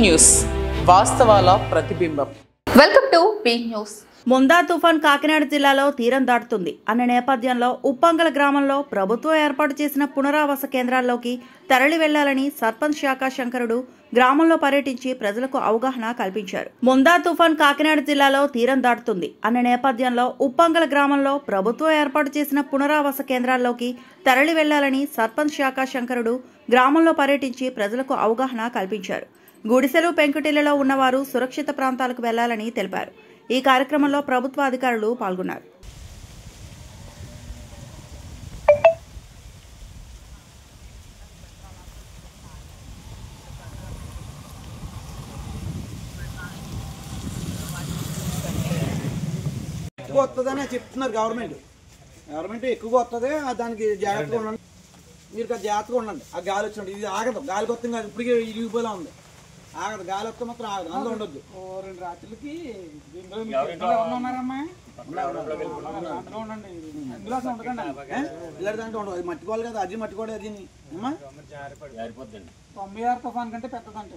News వాస్తవాల ప్రతిబింబం. Welcome to P news. ముందా తుఫాన్ కాకినాడ జిల్లాలో తీరం దాటుతుంది అన్న నేపథ్యంలో ఉప్పంగల గ్రామంలో ప్రభుత్వం ఏర్పాటు చేసిన పునరావాస కేంద్రాల్లోకి తరలి వెళ్లాలని సర్పంచ్ శాఖ శంకరుడు గ్రామంలో పర్యటించి ప్రజలకు అవగాహన కల్పించారు. ముందా తుఫాన్ కాకినాడ జిల్లాలో తీరం దాటుతుంది అన్న నేపథ్యంలో ఉప్పంగల గ్రామంలో ప్రభుత్వం ఏర్పాటు చేసిన పునరావాస కేంద్రాల్లోకి తరలి వెళ్లాలని సర్పంచ్ శాఖ శంకరుడు గ్రామంలో పర్యటించి ప్రజలకు అవగాహన కల్పించారు. గుడిసెలు పెంకుటిళ్లలో ఉన్నవారు సురక్షిత ప్రాంతాలకు వెళ్లాలని తెలిపారు. ఈ కార్యక్రమంలో ప్రభుత్వ అధికారులు పాల్గొన్నారు. ఎక్కువ వస్తుందని చెప్తున్నారు గవర్నమెంట్ ఎక్కువగా వస్తుంది, దానికి జాగ్రత్తగా ఉండండి, మీరు జాగ్రత్తగా ఉండండి. ఆ గాలి వచ్చినట్టు ఇది ఆగదు, గాలికి వస్తుంది కాదు, ఇప్పటికే ఇరిగిపోలా ఉంది, ఆగదు, గాలి వస్తే మాత్రం ఆగదు, అందులో ఉండొద్దు. 2 రాత్రులకి ఇలాంటి ఉండదు, అది మట్టికోవాలి కదా, అది మట్టికోవాలి, అది 96 తుఫాన్ కంటే పెద్దదంటే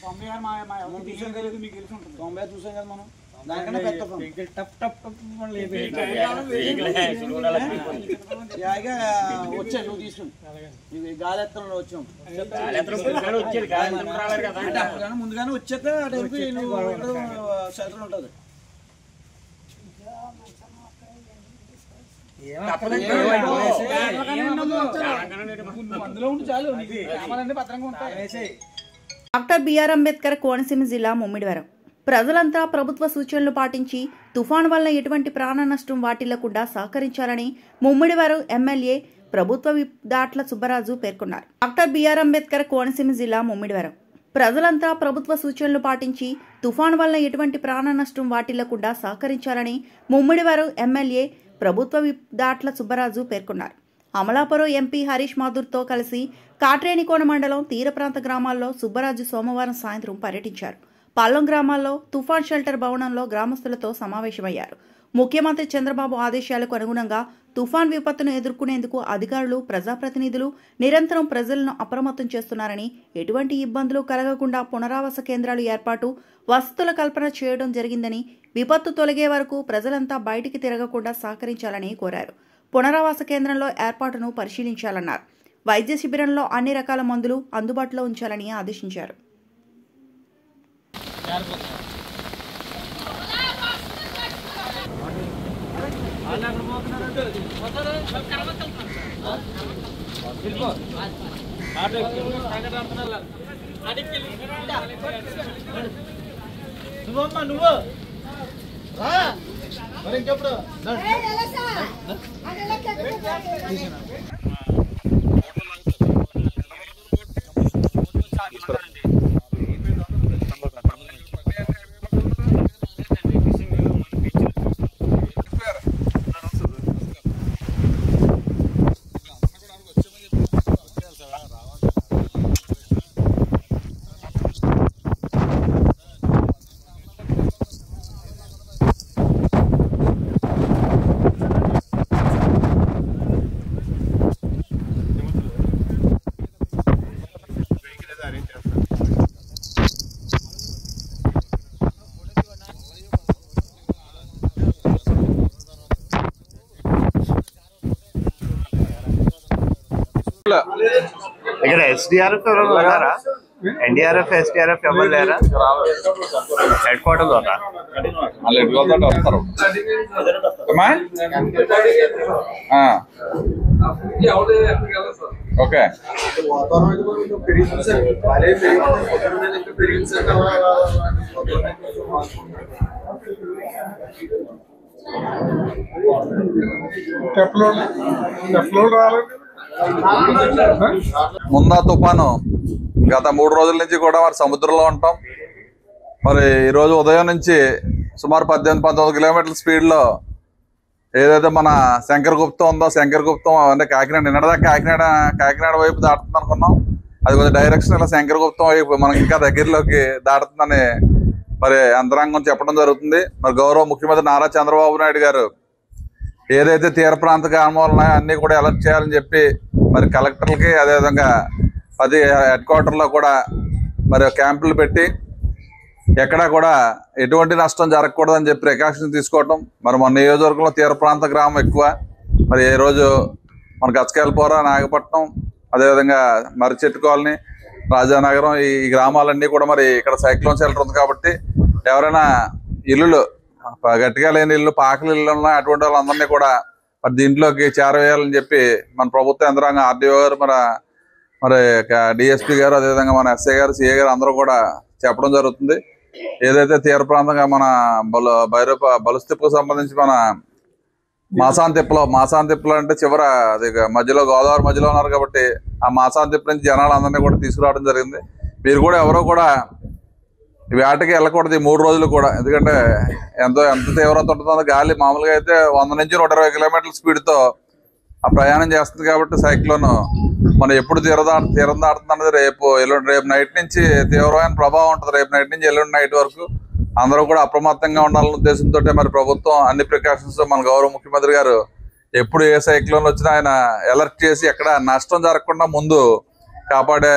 96 మీకు తెలిసి ఉంటుంది. 90 చూసాం కదా మనం, దానికన్నా పెద్ద వచ్చాను, నువ్వు తీసుకుని గాలి ఎత్తంలో వచ్చాం, ముందుగానే వచ్చాక నువ్వు షెల్టర్ ఉంటుంది. డాక్టర్ బిఆర్ అంబేద్కర్ కోనసీమ జిల్లా ముమ్మిడివరం. ప్రజలంతా ప్రభుత్వ సూచనలు పాటించి తుఫాను వల్ల ఎటువంటి ప్రాణ నష్టం వాటిల్లకుండా సహకరించాలని ముమ్మిడివరం ఎమ్మెల్యే ప్రభుత్వ విప్ దాట్ల సుబ్బరాజు పేర్కొన్నారు. డాక్టర్ బిఆర్ అంబేద్కర్ కోనసీమ జిల్లా ముమ్మిడివరం. ప్రజలంతా ప్రభుత్వ సూచనలు పాటించి తుఫాను వల్ల ఎటువంటి ప్రాణ నష్టం వాటిల్లకుండా సహకరించాలని ముమ్మిడివరం ఎమ్మెల్యే ప్రభుత్వ విప్ దాట్ల సుబ్బరాజు పేర్కొన్నారు. అమలాపురం ఎంపీ హరీష్ మాథూర్తో కలిసి కాట్రేనికోన మండలం తీర ప్రాంత గ్రామాల్లో సుబ్బరాజు సోమవారం సాయంత్రం పర్యటించారు. పల్లం గ్రామాల్లో తుఫాన్ షెల్టర్ భవనంలో గ్రామస్తులతో సమావేశమయ్యారు. ముఖ్యమంత్రి చంద్రబాబు ఆదేశాలకు అనుగుణంగా తుఫాన్ విపత్తును ఎదుర్కొనేందుకు అధికారులు, ప్రజాప్రతినిధులు నిరంతరం ప్రజలను అప్రమత్తం చేస్తున్నారని, ఎటువంటి ఇబ్బందులు కలగకుండా పునరావాస కేంద్రాలు ఏర్పాటు, వసతుల కల్పన చేయడం జరిగిందని, విపత్తు తొలగే వరకు ప్రజలంతా బయటికి తిరగకుండా సహకరించాలని కోరారు. పునరావాస కేంద్రంలో ఏర్పాటును పరిశీలించాలన్నారు. వైద్య శిబిరంలో అన్ని రకాల మందులు అందుబాటులో ఉంచాలని ఆదేశించారు. ఇక్కడ ఎస్డిఆర్ఎఫ్ ఎవరు ఉన్నారా? ఎన్డీఆర్ఎఫ్ ఎస్డిఆర్ఎఫ్ ఎవరు లేరా? హెడ్ క్వార్టర్స్ ఉన్నారా? వస్తారు. ఓకే, ముందా తుఫాను గత 3 రోజుల నుంచి కూడా మరి సముద్రంలో ఉంటాం. మరి ఈరోజు ఉదయం నుంచి సుమారు 18-19 కిలోమీటర్ల స్పీడ్లో ఏదైతే మన శంకరగుప్తం ఉందో, శంకరగుప్తం అంటే కాకినాడ, నిన్నటిదాకా కాకినాడ వైపు దాటుతుంది అనుకున్నాం. అది కొంచెం డైరెక్షన్ ఇలా శంకరగుప్తం వైపు మనకి ఇంకా దగ్గరలోకి దాటుతుందని మరి యంత్రాంగం చెప్పడం జరుగుతుంది. మరి గౌరవ ముఖ్యమంత్రి నారా చంద్రబాబు నాయుడు గారు ఏదైతే తీర ప్రాంత గ్రామాలు ఉన్నాయో అన్నీ కూడా అలర్ట్ చేయాలని చెప్పి మరి కలెక్టర్లకి, అదేవిధంగా అది హెడ్ క్వార్టర్లో కూడా మరి క్యాంపులు పెట్టి ఎక్కడా కూడా ఎటువంటి నష్టం జరగకూడదని చెప్పి ప్రికాషన్ తీసుకోవటం. మరి మన నియోజకవర్గంలో తీర ప్రాంత గ్రామం ఎక్కువ. మరి ఏ రోజు మన గచ్చకాయలపోర, నాగపట్నం, అదేవిధంగా మర్రిచెట్టు కాలనీ, రాజానగరం ఈ గ్రామాలన్నీ కూడా మరి ఇక్కడ సైక్లోన్ షెల్టర్ ఉంది కాబట్టి ఎవరైనా ఇల్లులు గట్టిగా లేని ఇల్లు, పాకల ఇల్లు ఉన్నాయి, అటువంటి వాళ్ళందరినీ కూడా మరి దీంట్లోకి చేరవేయాలని చెప్పి మన ప్రభుత్వ యంత్రాంగం ఆర్డీఓ గారు, మరి డిఎస్పీ గారు, అదేవిధంగా మన ఎస్ఐ గారు, సిఐ గారు అందరూ కూడా చెప్పడం జరుగుతుంది. ఏదైతే తీర ప్రాంతంగా మన బలుస్తిప్పుకు సంబంధించి మన మాసాంతిప్పలో అంటే చివర అది మధ్యలో గోదావరి మధ్యలో ఉన్నారు కాబట్టి ఆ మాసాంతిప్ప నుంచి జనాలందరినీ కూడా తీసుకురావడం జరిగింది. మీరు కూడా ఎవరో కూడా వేటకి వెళ్ళకూడదు ఈ 3 రోజులు కూడా. ఎందుకంటే ఎంత తీవ్రత ఉంటుందో గాలి మామూలుగా అయితే 100 నుంచి 120 కిలోమీటర్ల స్పీడ్తో ఆ ప్రయాణం చేస్తుంది కాబట్టి సైక్లోన్ మనం ఎప్పుడు తీరం దాటుతుంది రేపు నైట్ నుంచి తీవ్రమైన ప్రభావం ఉంటుంది. రేపు నైట్ నుంచి ఎల్లుండి నైట్ వరకు అందరూ కూడా అప్రమత్తంగా ఉండాలనే ఉద్దేశంతో మరి ప్రభుత్వం అన్ని ప్రికాషన్స్ మన గౌరవ ముఖ్యమంత్రి గారు ఎప్పుడు ఏ సైక్లోన్ వచ్చినా ఆయన అలర్ట్ చేసి ఎక్కడ నష్టం జరగకుండా ముందు కాపాడే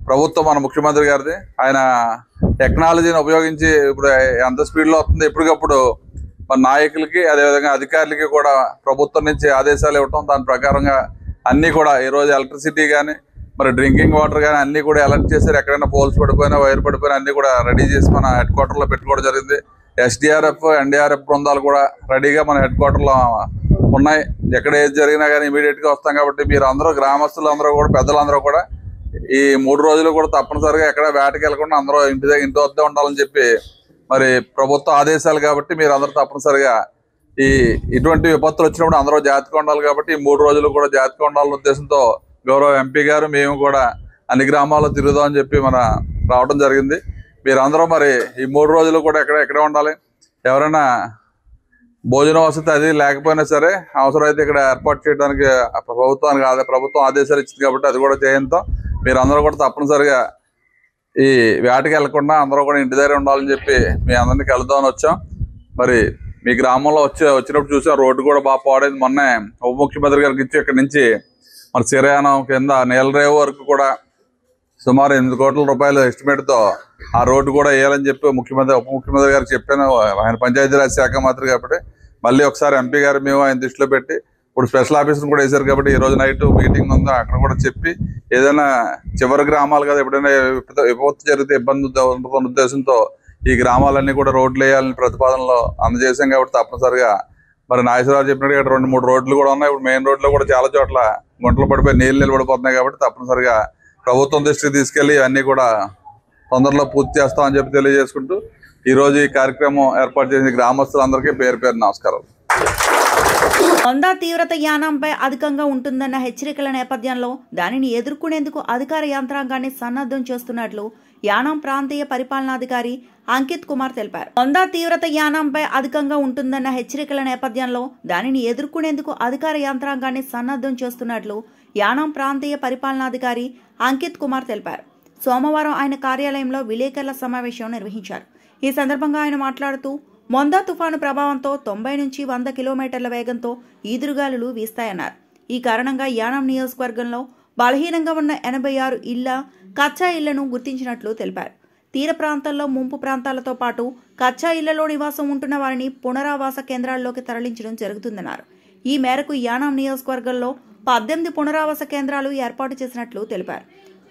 ప్రభుత్వం మన ముఖ్యమంత్రి గారిది. ఆయన టెక్నాలజీని ఉపయోగించి ఇప్పుడు ఎంత స్పీడ్లో వస్తుంది ఎప్పటికప్పుడు మన నాయకులకి అదేవిధంగా అధికారులకి కూడా ప్రభుత్వం నుంచి ఆదేశాలు ఇవ్వటం, దాని ప్రకారంగా అన్నీ కూడా ఈరోజు ఎలక్ట్రిసిటీ కానీ మరి డ్రింకింగ్ వాటర్ కానీ అన్నీ కూడా అలర్ట్ చేశారు. ఎక్కడైనా పోల్స్ పడిపోయినా, వైర్ పడిపోయినా అన్నీ కూడా రెడీ చేసి మన హెడ్ క్వార్టర్లో పెట్టుకోవడం జరిగింది. ఎస్డిఆర్ఎఫ్, ఎన్డీఆర్ఎఫ్ బృందాలు కూడా రెడీగా మన హెడ్ క్వార్టర్లో ఉన్నాయి. ఎక్కడ ఏది జరిగినా కానీ ఇమీడియట్గా వస్తాం కాబట్టి మీరు అందరూ గ్రామస్తులు అందరూ కూడా పెద్దలందరూ కూడా ఈ 3 రోజులు కూడా తప్పనిసరిగా ఎక్కడ వేటకి వెళ్ళకుండా అందరూ ఇంటి వద్ద ఉండాలని చెప్పి మరి ప్రభుత్వ ఆదేశాలు కాబట్టి మీరు అందరూ తప్పనిసరిగా ఇటువంటి విపత్తులు వచ్చినప్పుడు అందరూ జాగ్రత్తగా ఉండాలి కాబట్టి ఈ 3 రోజులు కూడా జాగ్రత్తగా ఉండాలనే ఉద్దేశంతో గౌరవ ఎంపీ గారు మేము కూడా అన్ని గ్రామాల్లో తిరుగుదామని చెప్పి రావడం జరిగింది. మీరందరూ మరి ఈ 3 రోజులు కూడా ఎక్కడ ఉండాలి. ఎవరైనా భోజన వసతి అది లేకపోయినా సరే అవసరమైతే ఇక్కడ ఏర్పాటు చేయడానికి ప్రభుత్వం ఆదేశాలు ఇచ్చింది కాబట్టి అది కూడా చేయంతో మీరందరూ కూడా తప్పనిసరిగా ఈ వేటకి వెళ్లకుండా అందరూ కూడా ఇంటి దగ్గర ఉండాలని చెప్పి మీ అందరినీ కలుద్దామని వచ్చాం. మరి మీ గ్రామంలో వచ్చినప్పుడు చూసాం రోడ్డు కూడా బాగా పాడైంది. మొన్నే ఉప ముఖ్యమంత్రి గారికి ఇచ్చి ఇక్కడ నుంచి మన సిరయానం కింద నీలరేవు వరకు కూడా సుమారు 8 కోట్ల రూపాయల ఎస్టిమేట్తో ఆ రోడ్డు కూడా వేయాలని చెప్పి ఉప ముఖ్యమంత్రి గారికి చెప్పాను. ఆయన పంచాయతీరాజ్ శాఖ మంత్రి కాబట్టి మళ్ళీ ఒకసారి ఎంపీ గారు మేము ఆయన దృష్టిలో పెట్టి ఇప్పుడు స్పెషల్ ఆఫీసర్ని కూడా వేశారు కాబట్టి ఈ రోజు నైట్ మీటింగ్ ఉందో అక్కడ కూడా చెప్పి ఏదైనా చివరి గ్రామాలు కదా ఎప్పుడైనా విపత్తు జరిగితే ఇబ్బంది ఉంటుందన్న ఉద్దేశంతో ఈ గ్రామాలన్నీ కూడా రోడ్లు వేయాలని ప్రతిపాదనలో అందజేశాం కాబట్టి తప్పనిసరిగా మరి నాగేశ్వరరావు చెప్పినట్టుగా 2-3 రోడ్లు కూడా ఉన్నాయి. ఇప్పుడు మెయిన్ రోడ్లో కూడా చాలా చోట్ల గుంటలు పడిపోయి నీళ్ళు నిలబడిపోతున్నాయి కాబట్టి తప్పనిసరిగా ప్రభుత్వం దృష్టికి తీసుకెళ్లి ఇవన్నీ కూడా తొందరలో పూర్తి చేస్తామని చెప్పి తెలియజేసుకుంటూ ఈరోజు ఈ కార్యక్రమం ఏర్పాటు చేసిన గ్రామస్తులందరికీ పేరు నమస్కారం. వంద తీవ్రత యానంపై అధికంగా ఉంటుందన్న హెచ్చరికల నేపథ్యంలో దానిని ఎదుర్కొనేందుకు అధికార యంత్రాంగాన్ని సన్నద్ధం చేస్తున్నట్లు యానాం ప్రాంతీయ పరిపాలనాధికారి అంకిత్ కుమార్ తెలిపారు. వంద తీవ్రత యానంపై అధికంగా ఉంటుందన్న హెచ్చరికల నేపథ్యంలో దానిని ఎదుర్కొనేందుకు అధికార యంత్రాంగాన్ని సన్నద్ధం చేస్తున్నట్లు యానాం ప్రాంతీయ పరిపాలనాధికారి అంకిత్ కుమార్ తెలిపారు. సోమవారం ఆయన కార్యాలయంలో విలేకరుల సమావేశం నిర్వహించారు. ఈ సందర్భంగా ఆయన మాట్లాడుతూ మొందా తుఫాను ప్రభావంతో 90 నుంచి 100 కిలోమీటర్ల వేగంతో ఈదురుగాలులు వీస్తాయన్నారు. ఈ కారణంగా యానాం నియోజకవర్గంలో బలహీనంగా ఉన్న 86 ఇళ్ల కచ్చా ఇళ్లను గుర్తించినట్లు తెలిపారు. తీర ప్రాంతాల్లో ముంపు ప్రాంతాలతో పాటు కచ్చా ఇళ్లలో నివాసం ఉంటున్న వారిని పునరావాస కేంద్రాల్లోకి తరలించడం జరుగుతుందన్నారు. ఈ మేరకు యానాం నియోజకవర్గంలో 18 పునరావాస కేంద్రాలు ఏర్పాటు చేసినట్లు తెలిపారు.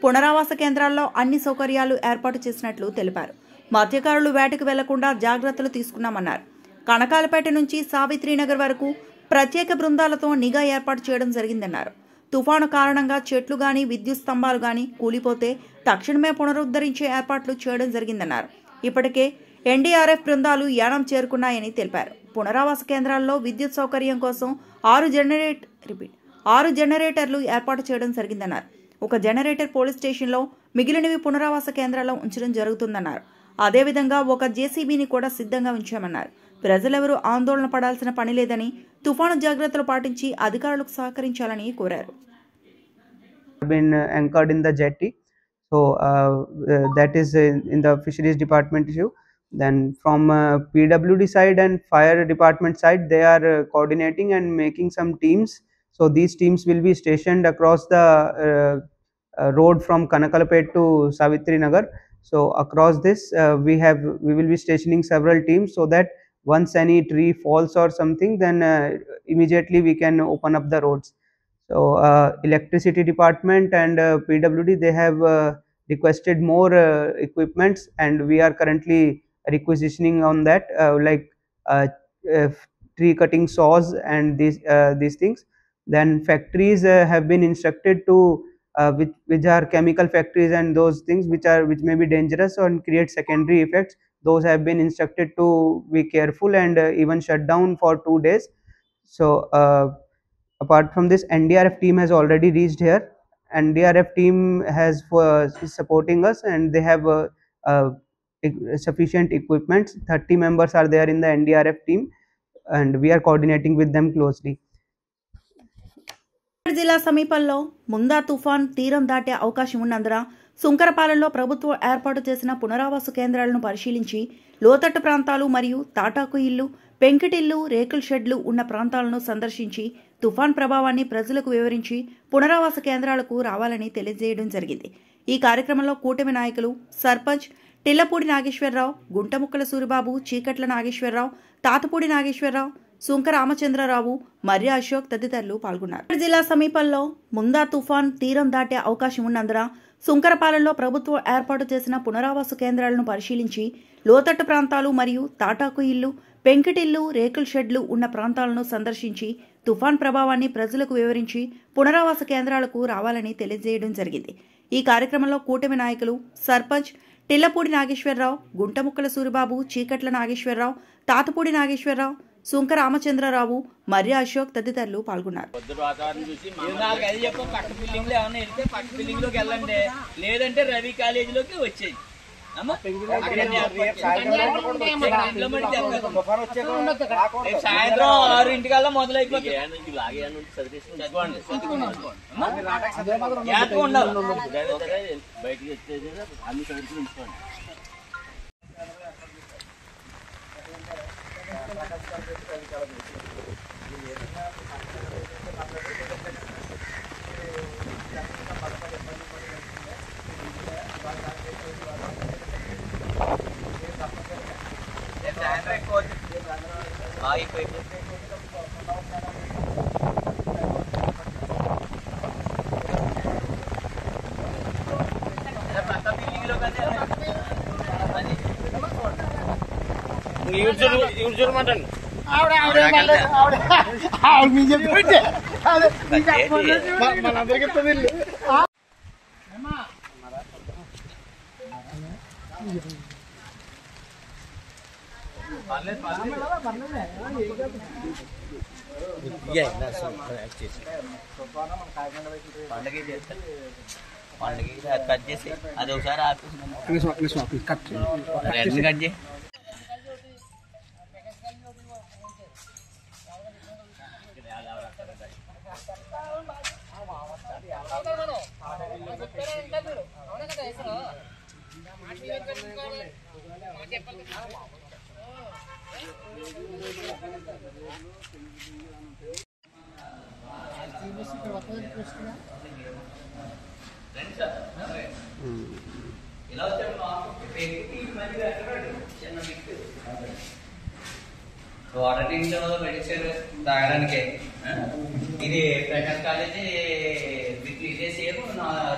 పునరావాస కేంద్రాల్లో అన్ని సౌకర్యాలు ఏర్పాటు చేసినట్లు తెలిపారు. మత్స్యకారులు వేటకు వెళ్లకుండా జాగ్రత్తలు తీసుకున్నామన్నారు. కనకాలపేట నుంచి సావిత్రినగర్ వరకు ప్రత్యేక బృందాలతో నిఘా ఏర్పాటు చేయడం జరిగిందన్నారు. తుఫాను కారణంగా చెట్లు గాని విద్యుత్ స్తంభాలు గాని కూలిపోతే తక్షణమే పునరుద్ధరించే ఏర్పాట్లు చేయడం జరిగిందన్నారు. ఇప్పటికే ఎన్డీఆర్ఎఫ్ బృందాలు యానాం చేరుకున్నాయని తెలిపారు. పునరావాస కేంద్రాల్లో విద్యుత్ సౌకర్యం కోసం 6 జనరేటర్లు ఏర్పాటు చేయడం జరిగిందన్నారు. ఒక జనరేటర్ పోలీస్ స్టేషన్లో, మిగిలినవి పునరావాస కేంద్రాల్లో ఉంచడం జరుగుతుందన్నారు. అదేవిధంగా ఒక జేసీబీని కూడా సిద్ధంగా ఉంచామన్నారు. ప్రజలెవరూ ఆందోళన పడాల్సిన పని లేదని, తుఫాను జాగ్రత్తలు పాటించి అధికారులకు సహకరించాలని కోరారు. Been anchored in the jetty, so that is in the fisheries department issue. Then from PWD side and fire department side, they are coordinating and making some teams. So these teams will be stationed across the road from Kanakalapet to Savitrinagar, So across this, we will be stationing several teams so that once any tree falls or something, then immediately we can open up the roads. So electricity department and PWD, they have requested more equipments, and we are currently requisitioning on that, like uh, uh, tree cutting saws and these things. Then factories have been instructed to which are chemical factories and those things which may be dangerous and create secondary effects. Those have been instructed to be careful and even shut down for 2 days. So apart from this, NDRF team has already reached here. NDRF team is supporting us, and they have sufficient equipment. 30 members are there in the NDRF team, and we are coordinating with them closely. జిల్లా సమీపంలో ముందా తుఫాన్ తీరం దాటే అవకాశం ఉన్నందున సుంకరపాలెంలో ప్రభుత్వం ఏర్పాటు చేసిన పునరావాస కేంద్రాలను పరిశీలించి లోతట్టు ప్రాంతాలు మరియు తాటాకు ఇల్లు, పెంకిటిల్లు, రేకుల షెడ్లు ఉన్న ప్రాంతాలను సందర్శించి తుఫాన్ ప్రభావాన్ని ప్రజలకు వివరించి పునరావాస కేంద్రాలకు రావాలని తెలియజేయడం జరిగింది. ఈ కార్యక్రమంలో కూటమి నాయకులు, సర్పంచ్ టిల్లపూడి నాగేశ్వరరావు, గుంటముక్కల సూరిబాబు, చీకట్ల నాగేశ్వరరావు, తాతపూడి నాగేశ్వరరావు, సుంక రామచంద్రరావు, మర్రి అశోక్ తదితరులు పాల్గొన్నారు. జిల్లా సమీపంలో ముందా తుఫాన్ తీరం దాటే అవకాశం ఉన్నందున సుంకరపాలెంలో ప్రభుత్వం ఏర్పాటు చేసిన పునరావాస కేంద్రాలను పరిశీలించి లోతట్టు ప్రాంతాలు మరియు తాటాకు ఇల్లు, పెంకిటిల్లు, రేకుల షెడ్లు ఉన్న ప్రాంతాలను సందర్శించి తుఫాన్ ప్రభావాన్ని ప్రజలకు వివరించి పునరావాస కేంద్రాలకు రావాలని తెలియజేయడం జరిగింది. ఈ కార్యక్రమంలో కూటమి నాయకులు, సర్పంచ్ టిల్లపూడి నాగేశ్వరరావు, గుంటముక్కల సూరిబాబు, చీకట్ల నాగేశ్వరరావు, తాతపూడి నాగేశ్వరరావు, సుంక రామచంద్రరావు, మర్రి అశోక్ తదితరులు పాల్గొన్నారు. లేదంటే రవి కాలేజీలోకి వచ్చేది సాయంత్రం 6 మొదలైపోతుంది. బయటకి వచ్చేది అన్ని చదువుకుని ఉంచుకోండి. చూడమంటాను మనందరికీ పండుగ కట్ చేసి అది ఒకసారి ఆపేసి కట్ చేయి. వాటర్ టీంలో మెడిసిన్ తాగడానికి ఇది ప్రకాష్ కాలేజీ ఇదే సేమ్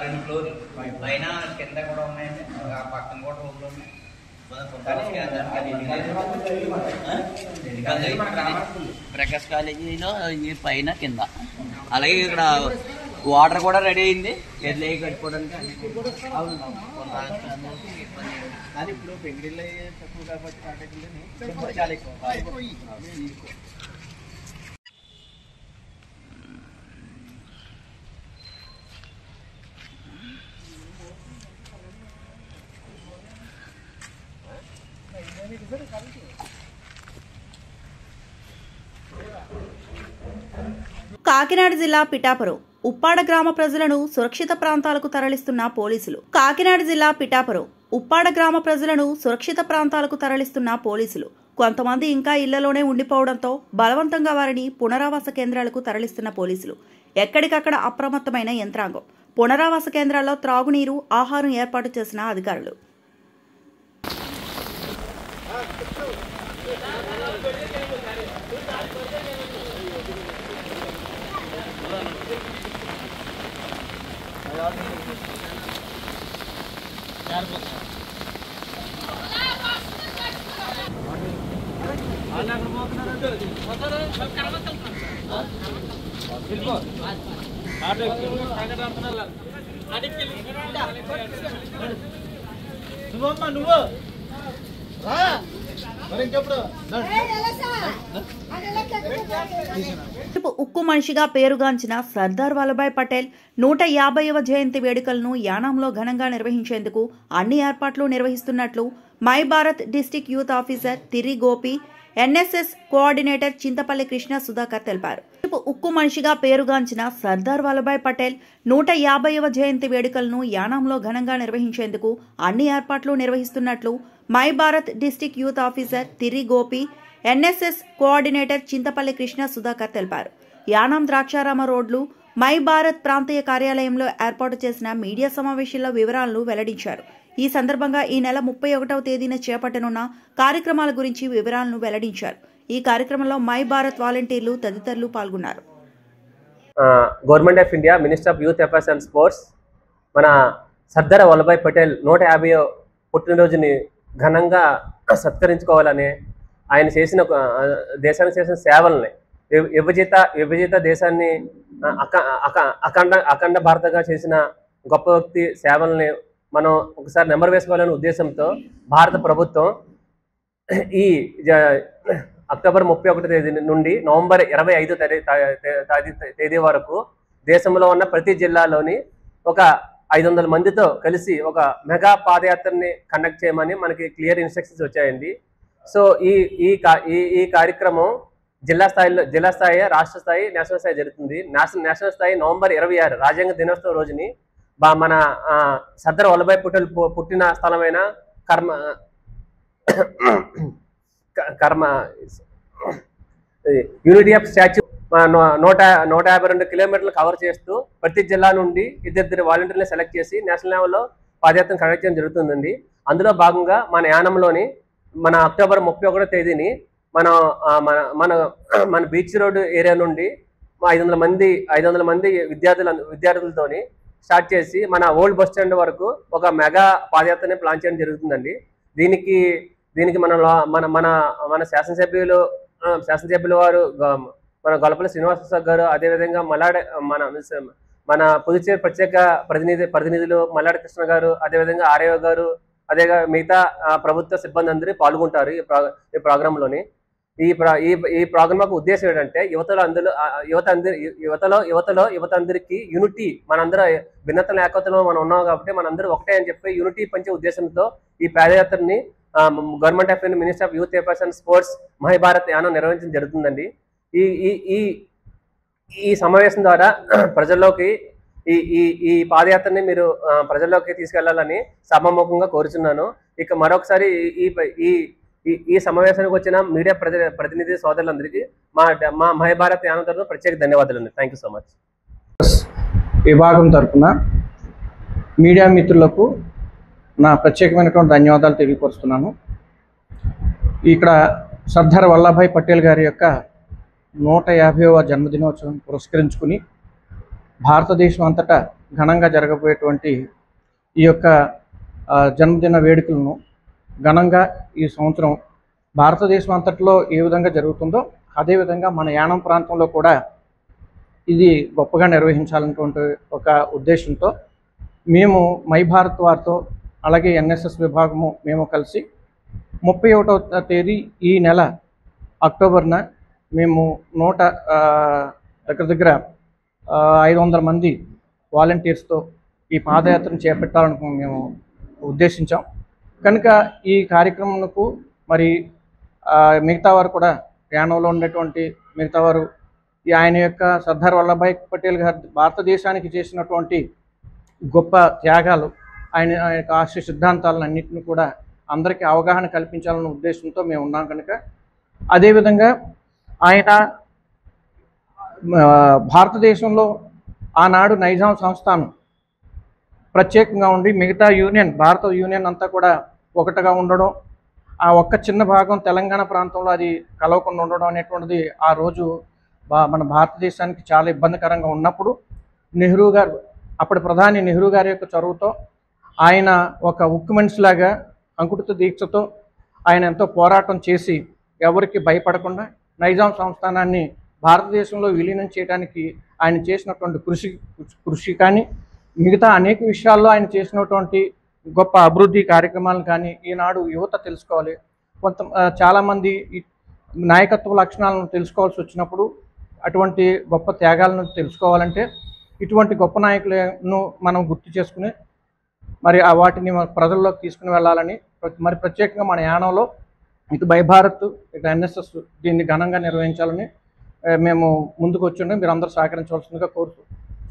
2 ఫ్లోర్ పైన కింద కూడా ఉన్నాయండి. ఆ పక్కన కూడా రూమ్లు ఉన్నాయి. ప్రకాష్ కాలేజీలో ఈ పైన కింద, అలాగే ఇక్కడ వాటర్ కూడా రెడీ అయింది ఎట్లా కట్టుకోవడానికి. కానీ ఇప్పుడు పెంగిడిలో తక్కువ కాబట్టి కాంటాక్ట్ చాలా ఎక్కువ. కాకినాడ జిల్లా పిఠాపురం ఉప్పాడ గ్రామ ప్రజలను సురక్షిత ప్రాంతాలకు తరలిస్తున్న పోలీసులు. కాకినాడ జిల్లా పిఠాపురం ఉప్పాడ గ్రామ ప్రజలను సురక్షిత ప్రాంతాలకు తరలిస్తున్న పోలీసులు. కొంతమంది ఇంకా ఇళ్లలోనే ఉండిపోవడంతో బలవంతంగా వారిని పునరావాస కేంద్రాలకు తరలిస్తున్న పోలీసులు. ఎక్కడికక్కడ అప్రమత్తమైన యంత్రాంగం. పునరావాస కేంద్రాల్లో త్రాగునీరు, ఆహారం ఏర్పాటు చేసిన అధికారులు. ఉక్కు మనిషిగా పేరుగాంచిన సర్దార్ వల్లభాయ్ పటేల్ 150వ జయంతి వేడుకలను యానాంలో ఘనంగా నిర్వహించేందుకు అన్ని ఏర్పాట్లు నిర్వహిస్తున్నట్లు My Bharat district youth officer Tiri Gopi, NSS coordinator Chintapalli Krishna Sudhakar తెలిపారు. ఉక్కు మనిషిగా పేరుగాంచిన సర్దార్ వల్లభాయ్ పటేల్ 150వ జయంతి వేడుకలను యానాంలో ఘనంగా నిర్వహించేందుకు అన్ని ఏర్పాట్లు నిర్వహిస్తున్నట్లు My Bharat district youth officer Tiri Gopi, NSS coordinator Chintapalli Krishna Sudhakar తెలిపారు. యానాం ద్రాక్షారామ రోడ్లు మై భారత్ ప్రాంతీయ కార్యాలయంలో ఏర్పాటు చేసిన మీడియా సమావేశంలో వివరాలను వెల్లడించారు. ఈ సందర్భంగా ఈ నెల 31వ తేదీన చేపట్టనున్న కార్యక్రమాల గురించి వివరాలను వెల్లడించారు. ఈ కార్యక్రమంలో మై భారత్ వాలంటీర్లు తదితరులు పాల్గొన్నారు. Government of India, minister of youth affairs and sports మన సర్దార్ వల్లభాయ్ పటేల్ 150వ పుట్టినరోజుని ఘనంగా సత్కరించుకోవాలని, ఆయన చేసిన దేశానికి చేసిన సేవల్ని, విభజిత దేశాన్ని అఖండ భారతగా చేసిన గొప్ప వ్యక్తి సేవల్ని మనం ఒకసారి నెంబర్ వేసుకోవాలనే ఉద్దేశంతో భారత ప్రభుత్వం ఈ అక్టోబర్ 31 తేదీ నుండి నవంబర్ 25 తేదీ వరకు దేశంలో ఉన్న ప్రతి జిల్లాలోని ఒక 500 మందితో కలిసి ఒక మెగా పాదయాత్రని కండక్ట్ చేయమని మనకి క్లియర్ ఇన్స్ట్రక్షన్స్ వచ్చాయండి. సో ఈ కార్యక్రమం జిల్లా స్థాయి, రాష్ట్ర స్థాయి, నేషనల్ స్థాయి జరుగుతుంది. నేషనల్ స్థాయి నవంబర్ 26 రాజ్యాంగ దినోత్సవం రోజుని మన సర్దార్ వల్లభాయ్ పటేల్ పుట్టిన స్థలమైన కర్మ యూనిటీ ఆఫ్ స్టాచ్యూ 152 కిలోమీటర్లు కవర్ చేస్తూ ప్రతి జిల్లా నుండి ఇద్దరు వాలంటీర్ని సెలెక్ట్ చేసి నేషనల్ లెవెల్లో పాదయాత్ర కండక్ట్ చేయడం జరుగుతుందండి. అందులో భాగంగా మన యానంలోని మన అక్టోబర్ 31వ తేదీని మన బీచ్ రోడ్ ఏరియా నుండి 500 మంది విద్యార్థులతోని స్టార్ట్ చేసి మన ఓల్డ్ బస్ స్టాండ్ వరకు ఒక మెగా పాదయాత్రని ప్లాన్ చేయడం జరుగుతుందండి. దీనికి మన శాసనసభ్యులు వారు మన గొల్లపల్లి శ్రీనివాస గారు, అదేవిధంగా మన పుదుచ్చేరి ప్రత్యేక ప్రతినిధులు మల్లాడి కృష్ణ గారు, అదేవిధంగా ఆర్యో గారు, అదేగా మిగతా ప్రభుత్వ సిబ్బంది అందరూ పాల్గొంటారు ఈ ప్రోగ్రాంలోని. ఈ ప్రోగ్రామ్ యొక్క ఉద్దేశం ఏంటంటే యువత అందరికీ యూనిటీ, మనందరూ భిన్నతల ఏకతలో మనం ఉన్నాం కాబట్టి మనందరూ ఒకటే అని చెప్పి యూనిటీ పంచే ఉద్దేశంతో ఈ పాదయాత్రని government of India, minister of youth affairs and sports My Bharat Yanam నిర్వహించడం జరుగుతుందండి. ఈ సమావేశం ద్వారా ప్రజల్లోకి ఈ పాదయాత్రని మీరు ప్రజల్లోకి తీసుకెళ్లాలని సభాముఖంగా కోరుచున్నాను. ఇక మరొకసారి ఈ సమావేశానికి వచ్చిన మీడియా ప్రతినిధి సోదరులందరికీ మా మై భారత్ యానం తరఫున ప్రత్యేక ధన్యవాదాలు. Thank you so much. విభాగం తరఫున మీడియా మిత్రులకు నా ప్రత్యేకమైనటువంటి ధన్యవాదాలు తెలియపరుస్తున్నాను. ఇక్కడ సర్దార్ వల్లభాయ్ పటేల్ గారి యొక్క 150వ జన్మదినోత్సవం పురస్కరించుకుని భారతదేశం అంతటా ఘనంగా జరగబోయేటువంటి ఈ యొక్క జన్మదిన వేడుకలను ఘనంగా ఈ సంవత్సరం భారతదేశం అంతట్లో ఏ విధంగా జరుగుతుందో అదేవిధంగా మన యానం ప్రాంతంలో కూడా ఇది గొప్పగా నిర్వహించాలన్నటువంటి ఒక ఉద్దేశంతో మేము మై భారత్ వారితో అలాగే ఎన్ఎస్ఎస్ విభాగము మేము కలిసి 31వ తేదీ ఈ నెల అక్టోబర్న మేము దగ్గర 500 మంది వాలంటీర్స్తో ఈ పాదయాత్రను చేపట్టాలని మేము ఉద్దేశించాం. కనుక ఈ కార్యక్రమంకు మరి మిగతా వారు కూడా యానంలో ఉన్నటువంటి మిగతా వారు ఆయన యొక్క సర్దార్ వల్లభాయ్ పటేల్ గారు భారతదేశానికి చేసినటువంటి గొప్ప త్యాగాలు, ఆయన యొక్క ఆశయ సిద్ధాంతాలను అన్నింటినీ కూడా అందరికీ అవగాహన కల్పించాలన్న ఉద్దేశంతో మేము ఉన్నాం. కనుక అదేవిధంగా ఆయన భారతదేశంలో ఆనాడు నైజాం సంస్థానం ప్రత్యేకంగా ఉండి మిగతా భారత యూనియన్ అంతా కూడా ఒకటిగా ఉండడం, ఆ ఒక్క చిన్న భాగం తెలంగాణ ప్రాంతంలో అది కలవకుండా ఉండడం అనేటువంటిది ఆ రోజు మన భారతదేశానికి చాలా ఇబ్బందికరంగా ఉన్నప్పుడు నెహ్రూ గారు, అప్పటి ప్రధాని నెహ్రూ గారి యొక్క చొరవతో ఆయన ఒక ఉక్కు మనిషిలాగా అంకుటిత దీక్షతో ఆయన ఎంతో పోరాటం చేసి ఎవరికి భయపడకుండా నైజాం సంస్థానాన్ని భారతదేశంలో విలీనం చేయడానికి ఆయన చేసినటువంటి కృషి కానీ మిగతా అనేక విషయాల్లో ఆయన చేసినటువంటి గొప్ప అభివృద్ధి కార్యక్రమాలను కానీ ఈనాడు యువత తెలుసుకోవాలి. చాలామంది నాయకత్వ లక్షణాలను తెలుసుకోవాల్సి వచ్చినప్పుడు అటువంటి గొప్ప త్యాగాలను తెలుసుకోవాలంటే ఇటువంటి గొప్ప నాయకులను మనం గుర్తు చేసుకుని మరి వాటిని ప్రజల్లోకి తీసుకుని వెళ్ళాలని మరి ప్రత్యేకంగా మన యానంలో ఇటు బైభారత్ ఇటు ఎన్ఎస్ఎస్ దీన్ని ఘనంగా నిర్వహించాలని మేము ముందుకు వచ్చి మీరు అందరూ సహకరించవలసిందిగా కోరుతూ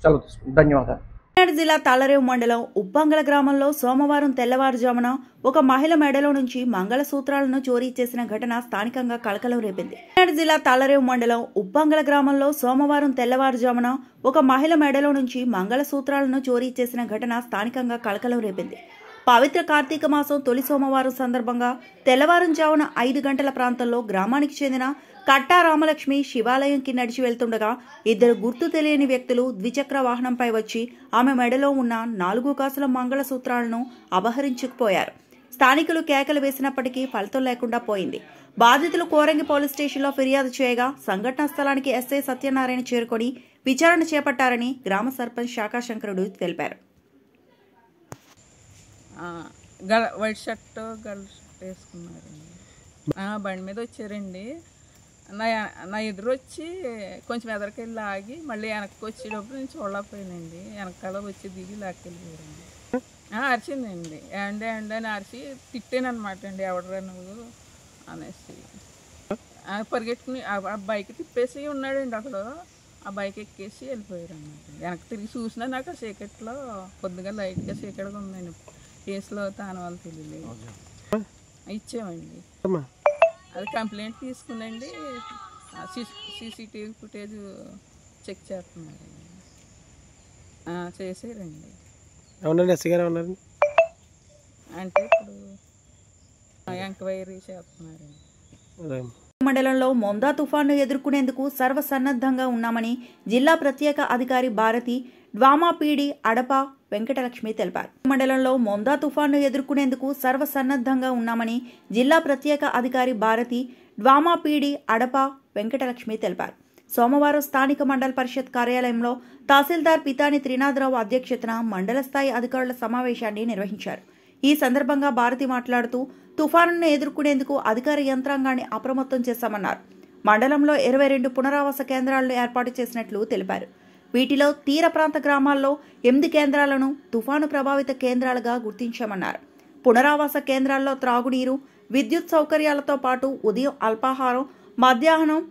సెలవు తీసుకుంటాం. ధన్యవాదాలు. కాకినాడ జిల్లా తాళరేవు మండలం ఉప్పంగల గ్రామంలో సోమవారం తెల్లవారుజామున ఒక మహిళ మెడలో నుంచి మంగళసూత్రాలను చోరీ చేసిన ఘటన స్థానికంగా కలకలం రేపింది. కాకినాడ జిల్లా తాళరేవు మండలం ఉప్పంగల గ్రామంలో సోమవారం తెల్లవారుజామున ఒక మహిళ మెడలో నుంచి మంగళసూత్రాలను చోరీ చేసిన ఘటన స్థానికంగా కలకలం రేపింది. పవిత్ర కార్తీక మాసం తొలి సోమవారం సందర్భంగా తెల్లవారుజామున 5 గంటల ప్రాంతంలో గ్రామానికి చెందిన కట్టా రామలక్ష్మి శివాలయంకి నడిచి వెళ్తుండగా ఇద్దరు గుర్తు తెలియని వ్యక్తులు ద్విచక్ర వాహనంపై వచ్చి ఆమె మెడలో ఉన్న 4 కాసుల మంగళసూత్రాలను అపహరించుకుపోయారు. స్థానికులు కేకలు వేసినప్పటికీ ఫలితం లేకుండా పోయింది. బాధితులు కోరంగి పోలీస్ స్టేషన్లో ఫిర్యాదు చేయగా సంఘటనా స్థలానికి ఎస్ఐ సత్యనారాయణ చేరుకొని విచారణ చేపట్టారని గ్రామ సర్పంచ్ శాఖాశంకరుడు తెలిపారు. వైట్ షర్ట్ గర్ల్ షర్ట్ వేసుకున్నారండి. బండి మీద వచ్చారండి. నా ఎదురు వచ్చి కొంచెం ఎదరికెళ్ళి ఆగి మళ్ళీ వెనక్కి వచ్చేటప్పుడు నేను చూడలేకపోయానండి. వెనకాల వచ్చి దిగి లాక్కెళ్ళిపోయారండి. అరిచిందండి. ఏండే అని అరిచి తిట్టాను అనమాట అండి. ఎవడరా నువ్వు అనేసి పరిగెట్టుకుని ఆ బైక్ తిప్పేసి ఉన్నాడండి. అక్కడ ఆ బైక్ ఎక్కేసి వెళ్ళిపోయారు అన్నమాట. వెనక్కి తిరిగి చూసినా నాకు ఆ చీకట్లో కొద్దిగా లైట్గా చీకటిగా ఉందండి. కేసులో తానవాళ్ళు తెలియలేదు. ఇచ్చామండి. అది కంప్లైంట్ తీసుకునండి. సీసీటీవీ ఫుటేజ్ చెక్ చేస్తున్నారండి. చేసారండి. అవునండి. ఎస్సీ గారు ఉన్నారండి. అంటే ఇప్పుడు ఎంక్వైరీ చేస్తున్నారండి. మండలంలో మొందా తుఫాను ఎదుర్కొనేందుకు సర్వసన్నద్ధంగా ఉన్నామని జిల్లా ప్రత్యేక అధికారి భారతి డ్వామా పీడి అడప వెంకటలక్ష్మి తెలిపారు. మండలంలో మొందా తుఫాను ఎదుర్కొనేందుకు సర్వసన్నద్ధంగా ఉన్నామని జిల్లా ప్రత్యేక అధికారి భారతి డ్వామా పీడి అడప వెంకటలక్ష్మి తెలిపారు. సోమవారం స్థానిక మండల పరిషత్ కార్యాలయంలో తహసీల్దార్ పితాని త్రినాథరావు అధ్యక్షతన మండల స్థాయి అధికారుల సమావేశాన్ని నిర్వహించారు. ఈ సందర్భంగా భారతి మాట్లాడుతూ తుఫానును ఎదుర్కొనేందుకు అధికార యంత్రాంగాన్ని అప్రమత్తం చేశామన్నారు. మండలంలో 22 పునరావాస కేంద్రాలను ఏర్పాటు చేసినట్లు తెలిపారు. వీటిలో తీర ప్రాంత గ్రామాల్లో 8 కేంద్రాలను తుఫాను ప్రభావిత కేంద్రాలుగా గుర్తించామన్నారు. పునరావాస కేంద్రాల్లో త్రాగునీరు, విద్యుత్ సౌకర్యాలతో పాటు ఉదయం అల్పాహారం, మధ్యాహ్నం,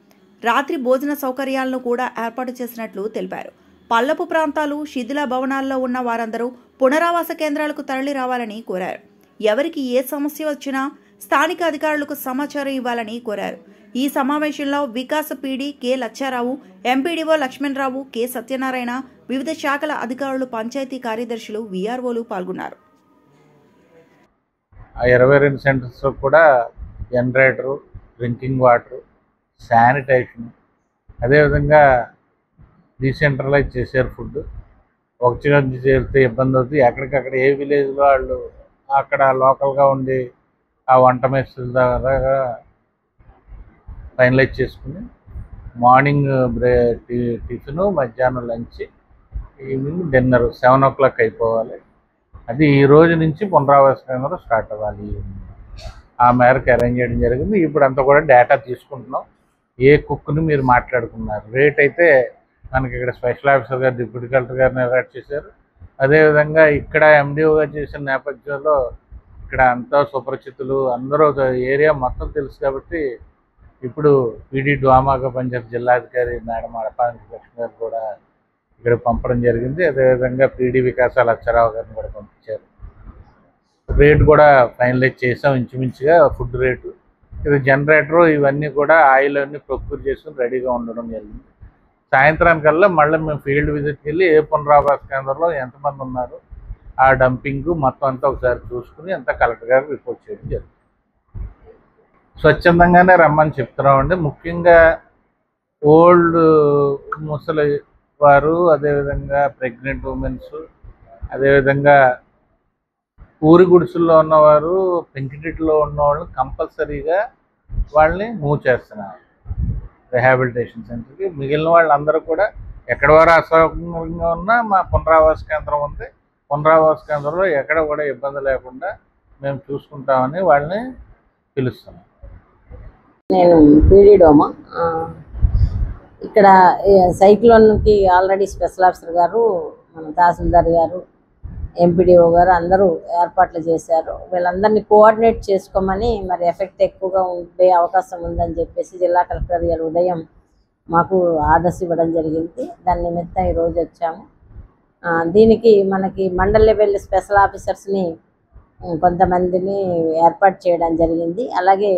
రాత్రి భోజన సౌకర్యాలను కూడా ఏర్పాటు చేసినట్లు తెలిపారు. పల్లపు ప్రాంతాలు, శిథిల భవనాల్లో ఉన్న వారందరూ పునరావాస కేంద్రాలకు తరలి రావాలని కోరారు. ఎవరికి ఏ సమస్య వచ్చినా స్థానిక అధికారులకు సమాచారం ఇవ్వాలని కోరారు. ఈ సమావేశంలో వికాస PD K Lachcharao, MPDO Lakshmanarao, K Satyanarayana, వివిధ శాఖల అధికారులు, పంచాయతీ కార్యదర్శులు, వీఆర్ఓలు పాల్గొన్నారు. 22 సెంటర్స్ కూడా జనరేటరు, డ్రింకింగ్ వాటర్, శానిటేషన్, అదేవిధంగా డీసెంట్రలైజ్ చేశారు. ఫుడ్ ఒకటి నుంచి చేరితే ఇబ్బంది అవుతుంది. ఎక్కడికక్కడ ఏ విలేజ్లో వాళ్ళు అక్కడ లోకల్గా ఉండి ఆ వంట మెస్సుల ద్వారా ఫైనలైజ్ చేసుకుని మార్నింగ్ టిఫిన్, మధ్యాహ్నం లంచ్, ఈవినింగ్ డిన్నర్ 7 o'clock అయిపోవాలి. అది ఈ రోజు నుంచి పునరావాస కేంద్రం స్టార్ట్ అవ్వాలి. ఆ మేరకు అరేంజ్ చేయడం జరిగింది. ఇప్పుడు అంతా కూడా డేటా తీసుకుంటున్నాం. ఏ కుక్ని మీరు మాట్లాడుకున్నారు. రేట్ అయితే మనకి ఇక్కడ స్పెషల్ ఆఫీసర్ గారు, డిప్యూటీ కలెక్టర్ గారిని అలర్ట్ చేశారు. అదేవిధంగా ఇక్కడ ఎండిఓగా చేసిన నేపథ్యంలో ఇక్కడ అంతా సుపరిచితులు, అందరూ ఏరియా మొత్తం తెలుసు కాబట్టి ఇప్పుడు పీడీ డ్వామాగా పనిచేసే జిల్లాధికారి మేడం అడపాని లక్ష్మి గారు కూడా ఇక్కడ పంపడం జరిగింది. అదేవిధంగా పీడీ వికాస లచ్చారావు గారిని కూడా పంపించారు. రేటు కూడా ఫైనలైజ్ చేసాం ఇంచుమించుగా. ఫుడ్ రేటు, ఇది జనరేటరు, ఇవన్నీ కూడా ఆయిల్ అన్నీ ప్రొక్యూర్ చేసుకుని రెడీగా ఉండడం జరిగింది. సాయంత్రానికల్లా మళ్ళీ మేము ఫీల్డ్ విజిట్కి వెళ్ళి ఏ పునరావాస కేంద్రంలో ఎంతమంది ఉన్నారు, ఆ డంపింగ్ మొత్తం అంతా ఒకసారి చూసుకుని అంతా కలెక్టర్ గారికి రిపోర్ట్ చేయడం జరుగుతుంది. స్వచ్ఛందంగానే రమ్మని చెప్తున్నామండి. ముఖ్యంగా ఓల్డ్ ముసలి వారు, అదేవిధంగా ప్రెగ్నెంట్ ఉమెన్స్, అదేవిధంగా ఊరి గుడిసెల్లో ఉన్నవారు, పెంకిటిలో ఉన్నవాళ్ళు కంపల్సరీగా వాళ్ళని మూవ్ చేస్తున్నారు రిహాబిలిటేషన్ సెంటర్కి. మిగిలిన వాళ్ళందరూ కూడా ఎక్కడ వారు అసౌకర్యంగా ఉన్నా మా పునరావాస కేంద్రం ఉంది, పునరావాస కేంద్రంలో ఎక్కడ కూడా ఇబ్బంది లేకుండా మేము చూసుకుంటామని వాళ్ళని పిలుస్తున్నాం. నేను పీడీడోమా ఇక్కడ సైక్లోన్కి ఆల్రెడీ స్పెషల్ ఆఫీసర్ గారు, మన తహసీల్దార్ గారు, ఎంపీడీఓ గారు అందరూ ఏర్పాట్లు చేశారు. వీళ్ళందరినీ కోఆర్డినేట్ చేసుకోమని, మరి ఎఫెక్ట్ ఎక్కువగా ఉండే అవకాశం ఉందని చెప్పేసి జిల్లా కలెక్టర్ గారు ఉదయం మాకు ఆర్డర్స్ ఇవ్వడం జరిగింది. దాని నిమిత్తం ఈరోజు వచ్చాము. దీనికి మనకి మండల్ లెవెల్ స్పెషల్ ఆఫీసర్స్ని కొంతమందిని ఏర్పాటు చేయడం జరిగింది. అలాగే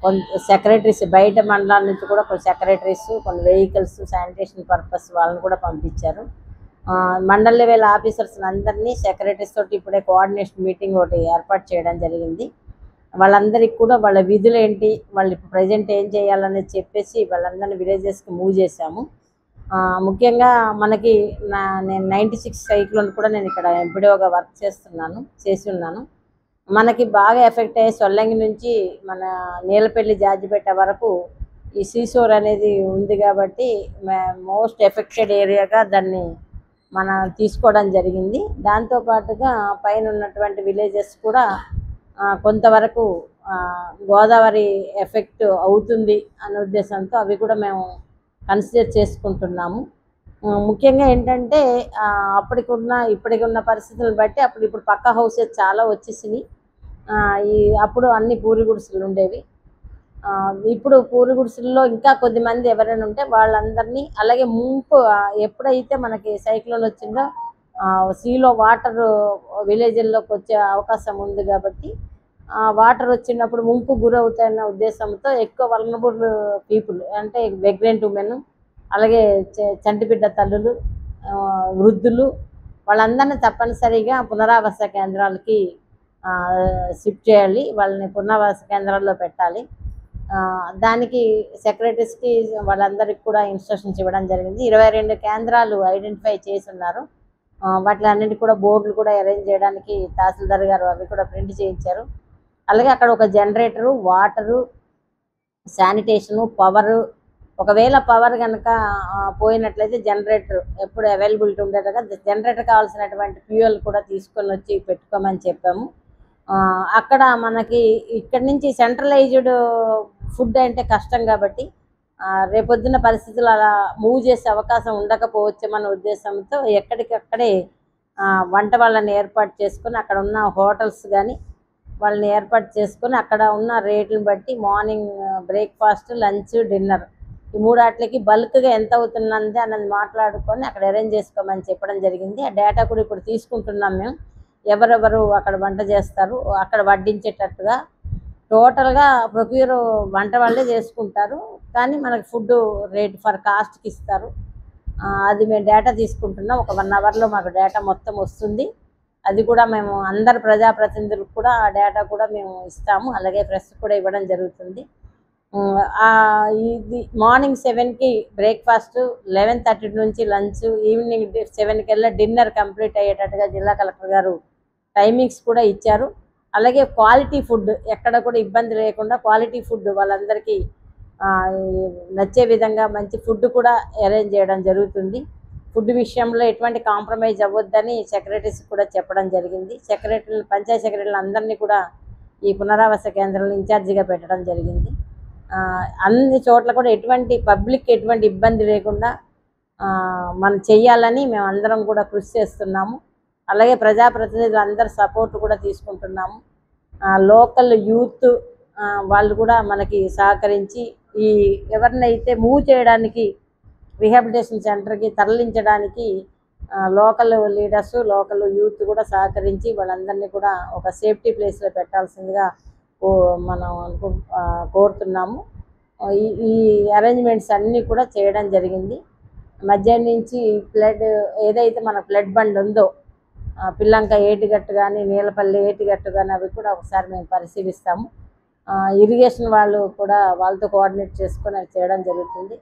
కొంత సెక్రటరీస్, బయట మండలాల నుంచి కూడా కొన్ని సెక్రటరీస్, కొన్ని వెహికల్స్, శానిటేషన్ పర్పస్ వాళ్ళని కూడా పంపించారు. మండల్ లెవెల్ ఆఫీసర్స్ అందరినీ సెక్రటరీస్ తోటి ఇప్పుడే కోఆర్డినేషన్ మీటింగ్ ఒకటి ఏర్పాటు చేయడం జరిగింది. వాళ్ళందరికీ కూడా వాళ్ళ విధులు ఏంటి, వాళ్ళు ఇప్పుడు ప్రజెంట్ ఏం చేయాలనేది చెప్పేసి వాళ్ళందరినీ విలేజెస్కి మూవ్ చేశాము. ముఖ్యంగా మనకి నేను 96 సైక్లోన్ కూడా నేను ఇక్కడ ఎంపీడీఓగా వర్క్ చేసి ఉన్నాను. మనకి బాగా ఎఫెక్ట్ అయ్యే సొల్లంగి నుంచి మన నీలపల్లి జాజిపేట వరకు ఈ సీసోర్ అనేది ఉంది కాబట్టి మోస్ట్ ఎఫెక్టెడ్ ఏరియాగా దాన్ని మనం తీసుకోవడం జరిగింది. దాంతోపాటుగా పైన ఉన్నటువంటి విలేజెస్ కూడా కొంతవరకు గోదావరి ఎఫెక్ట్ అవుతుంది అనే ఉద్దేశంతో అవి కూడా మేము కన్సిడర్ చేసుకుంటున్నాము. ముఖ్యంగా ఏంటంటే ఇప్పటికి ఉన్న పరిస్థితులను బట్టి ఇప్పుడు పక్కా హౌసెస్ చాలా వచ్చేసినాయి. అప్పుడు అన్ని పూరి గుడిసెలు ఉండేవి. ఇప్పుడు పూరి గుడిసెల్లో ఇంకా కొద్దిమంది ఎవరైనా ఉంటే వాళ్ళందరినీ, అలాగే ముంపు ఎప్పుడైతే మనకి సైక్లోన్ వచ్చిందో సీలో వాటర్ విలేజ్ల్లోకి వచ్చే అవకాశం ఉంది కాబట్టి వాటర్ వచ్చినప్పుడు ముంపు గురవుతాయన్న ఉద్దేశంతో ఎక్కువ వల్నరబుల్ పీపుల్ అంటే ప్రెగ్నెంట్ ఉమెన్, అలాగే చంటిబిడ్డ తల్లులు, వృద్ధులు వాళ్ళందరినీ తప్పనిసరిగా పునరావాస కేంద్రాలకి షిఫ్ట్ చేయాలి. వాళ్ళని పునరావాస కేంద్రాల్లో పెట్టాలి. దానికి సెక్రటరీస్కి వాళ్ళందరికీ కూడా ఇన్స్ట్రక్షన్స్ ఇవ్వడం జరిగింది. 22 కేంద్రాలు ఐడెంటిఫై చేసి ఉన్నారు. వాటిలన్నింటి కూడా బోర్డులు కూడా అరేంజ్ చేయడానికి తహసీల్దార్ గారు అవి కూడా ప్రింట్ చేయించారు. అలాగే అక్కడ ఒక జనరేటరు, వాటరు, శానిటేషను, పవరు, ఒకవేళ పవర్ కనుక పోయినట్లయితే జనరేటర్ ఎప్పుడు అవైలబిలిటీ ఉండేట్టుగా జనరేటర్ కావాల్సినటువంటి ఫ్యూయల్ కూడా తీసుకొని వచ్చి పెట్టుకోమని చెప్పాము. అక్కడ మనకి ఇక్కడి నుంచి సెంట్రలైజ్డ్ ఫుడ్ అంటే కష్టం కాబట్టి రేపొద్దున పరిస్థితులు అలా మూవ్ చేసే అవకాశం ఉండకపోవచ్చేమన్న ఉద్దేశంతో ఎక్కడికక్కడే వంట వాళ్ళని ఏర్పాటు చేసుకొని అక్కడ ఉన్న హోటల్స్ కానీ వాళ్ళని ఏర్పాటు చేసుకొని అక్కడ ఉన్న రేట్లను బట్టి మార్నింగ్ బ్రేక్ఫాస్ట్, లంచ్, డిన్నర్ ఈ మూడాట్లకి బల్క్గా ఎంత అవుతున్నది అన్నది మాట్లాడుకొని అక్కడ అరేంజ్ చేసుకోమని చెప్పడం జరిగింది. ఆ డేటా కూడా ఇప్పుడు తీసుకుంటున్నాం మేము. ఎవరెవరు అక్కడ వంట చేస్తారు, అక్కడ వడ్డించేటట్టుగా టోటల్గా ప్రొక్యూర్ వంట వాళ్ళే చేసుకుంటారు, కానీ మనకు ఫుడ్ రేట్ ఫర్ కాస్ట్కి ఇస్తారు. అది మేము డేటా తీసుకుంటున్నాం. ఒక 1 అవర్లో మాకు డేటా మొత్తం వస్తుంది. అది కూడా మేము అందరు ప్రజాప్రతినిధులకు కూడా ఆ డేటా కూడా మేము ఇస్తాము. అలాగే ప్రెస్ కూడా ఇవ్వడం జరుగుతుంది. ఇది మార్నింగ్ 7కి బ్రేక్ఫాస్ట్, 11:30 నుంచి లంచ్, ఈవినింగ్ 7 డిన్నర్ కంప్లీట్ అయ్యేటట్టుగా జిల్లా కలెక్టర్ గారు టైమింగ్స్ కూడా ఇచ్చారు. అలాగే క్వాలిటీ ఫుడ్ ఎక్కడ కూడా ఇబ్బంది లేకుండా క్వాలిటీ ఫుడ్ వాళ్ళందరికీ నచ్చే విధంగా మంచి ఫుడ్ కూడా అరేంజ్ చేయడం జరుగుతుంది. ఫుడ్ విషయంలో ఎటువంటి కాంప్రమైజ్ అవ్వద్దని సెక్రటరీస్ కూడా చెప్పడం జరిగింది. పంచాయతీ సెక్రటరీలు అందరినీ కూడా ఈ పునరావాస కేంద్రంలో ఇన్ఛార్జిగా పెట్టడం జరిగింది. అన్ని చోట్ల కూడా పబ్లిక్ ఎటువంటి ఇబ్బంది లేకుండా మనం చెయ్యాలని మేము అందరం కూడా కృషి చేస్తున్నాము. అలాగే ప్రజాప్రతినిధులు అందరి సపోర్ట్ కూడా తీసుకుంటున్నాము. లోకల్ యూత్ వాళ్ళు కూడా మనకి సహకరించి ఈ ఎవరినైతే మూవ్ చేయడానికి రీహాబిలిటేషన్ సెంటర్కి తరలించడానికి లోకల్ లీడర్స్, లోకల్ యూత్ కూడా సహకరించి వాళ్ళందరినీ కూడా ఒక సేఫ్టీ ప్లేస్లో పెట్టాల్సిందిగా మనం కోరుతున్నాము. ఈ అరేంజ్మెంట్స్ అన్నీ కూడా చేయడం జరిగింది. మధ్యాహ్నం నుంచి ఏదైతే మన ఫ్లడ్ బండ్ ఉందో పిల్లంక ఏటిగట్టు కానీ, నీలపల్లి ఏటిగట్టు కానీ అవి కూడా ఒకసారి మేము పరిశీలిస్తాము. ఇరిగేషన్ వాళ్ళు కూడా వాళ్ళతో కోఆర్డినేట్ చేసుకొని అవి చేయడం జరుగుతుంది.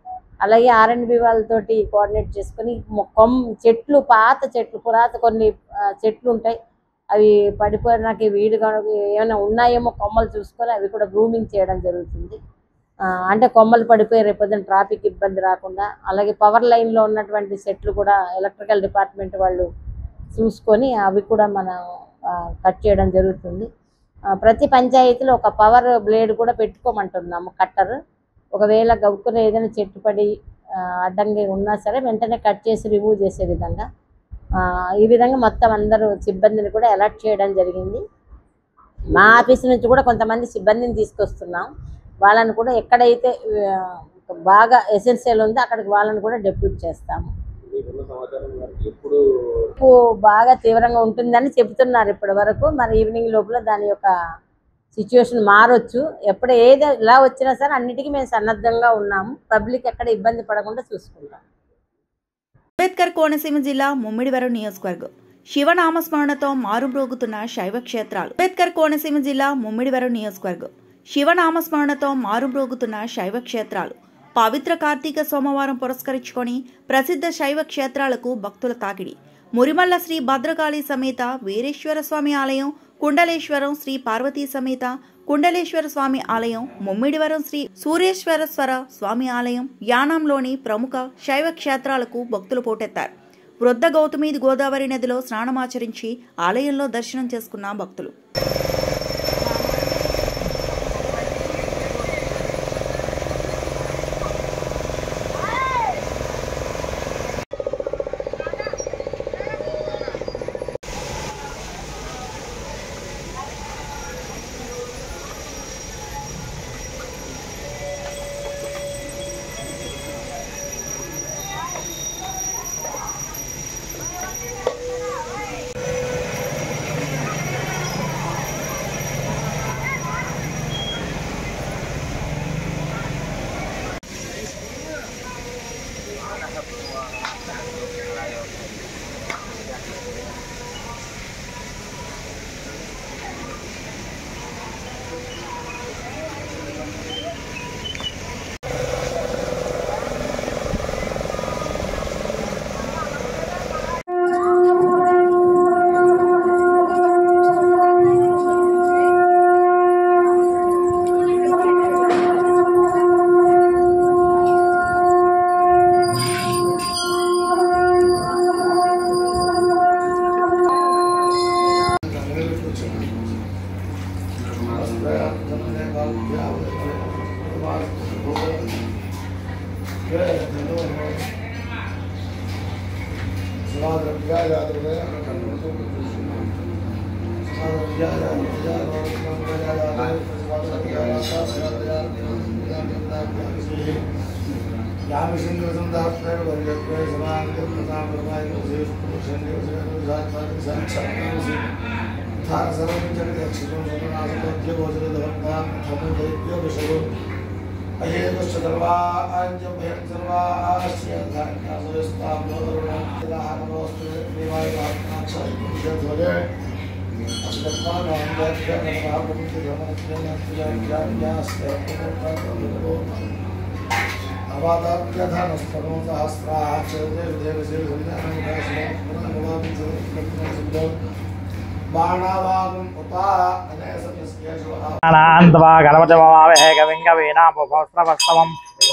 అలాగే R&B వాళ్ళతోటి కోఆర్డినేట్ చేసుకొని చెట్లు పాత చెట్లు కొన్ని చెట్లు ఉంటాయి, అవి పడిపోయినాక వీడుగా ఏమైనా ఉన్నాయేమో కొమ్మలు చూసుకొని అవి కూడా గ్రూమింగ్ చేయడం జరుగుతుంది. అంటే కొమ్మలు పడిపోయి రేపొద్దున ట్రాఫిక్ ఇబ్బంది రాకుండా. అలాగే పవర్ లైన్లో ఉన్నటువంటి చెట్లు కూడా ఎలక్ట్రికల్ డిపార్ట్మెంట్ వాళ్ళు చూసుకొని అవి కూడా మనం కట్ చేయడం జరుగుతుంది. ప్రతి పంచాయతీలో ఒక పవర్ బ్లేడ్ కూడా పెట్టుకోమంటున్నాము, కట్టర్. ఒకవేళ గవ్వుకుని ఏదైనా చెట్టు పడి అడ్డంగా ఉన్నా సరే వెంటనే కట్ చేసి రిమూవ్ చేసే విధంగా ఈ విధంగా మొత్తం అందరూ సిబ్బందిని కూడా అలర్ట్ చేయడం జరిగింది. మా ఆఫీస్ నుంచి కూడా కొంతమంది సిబ్బందిని తీసుకొస్తున్నాం. వాళ్ళని కూడా ఎక్కడైతే బాగా ఎసెన్షియల్ ఉందో అక్కడికి వాళ్ళని కూడా డెప్యూట్ చేస్తాము. బాగా తీవ్రంగా ఉంటుందని చెబుతున్నారు ఇప్పటి వరకు. మరి ఈవినింగ్ లోపల దాని యొక్క సిచ్యువేషన్ మారొచ్చు. ఎప్పుడు ఏది ఎలా వచ్చినా సరే అన్నిటికీ మేము సన్నద్ధంగా ఉన్నాము. పబ్లిక్ ఎక్కడ ఇబ్బంది పడకుండా చూసుకుంటాం. అంబేద్కర్ కోనసీమ జిల్లా ముమ్మిడివరం నియోజకవర్గం శివనామస్మరణతో మారుమ్రోగుతున్న శైవ క్షేత్రాలు. అంబేద్కర్ కోనసీమ జిల్లా ముమ్మిడివరం నియోజకవర్గం శివనామస్మరణతో మారుమ్రోగుతున్న శైవ క్షేత్రాలు. పవిత్ర కార్తీక సోమవారం పురస్కరించుకొని ప్రసిద్ధ శైవ క్షేత్రాలకు భక్తుల తాకిడి. మురిమల్ల శ్రీ భద్రకాళి సమేత వీరేశ్వర స్వామి ఆలయం, కుండలేశ్వరం శ్రీ పార్వతీ సమేత కుండలేశ్వర స్వామి ఆలయం, ముమ్మిడివరం శ్రీ సూర్యేశ్వరేశ్వర స్వామి ఆలయం, యానాంలోని ప్రముఖ శైవ క్షేత్రాలకు భక్తులు పోటెత్తారు. వృద్ధ గౌతమి గోదావరి నదిలో స్నానమాచరించి ఆలయంలో దర్శనం చేసుకున్న భక్తులు.